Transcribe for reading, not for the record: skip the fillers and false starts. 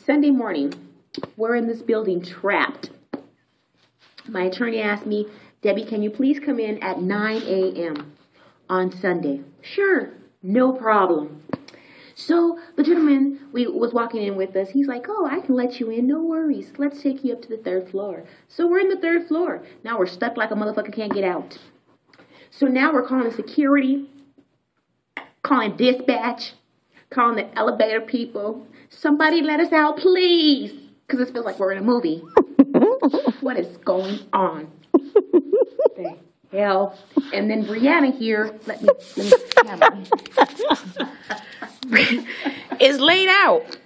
Sunday morning, we're in this building trapped. My attorney asked me, Debbie, can you please come in at 9 a.m. on Sunday? Sure, no problem. So the gentleman was walking in with us. He's like, oh, I can let you in. No worries. Let's take you up to the 3rd floor. So we're in the 3rd floor. Now we're stuck like a motherfucker can't get out. So now we're calling security, calling dispatch, calling the elevator people. Somebody let us out, please. Because it feels like we're in a movie. What is going on? The hell. And then Brianna here, let me is laid out.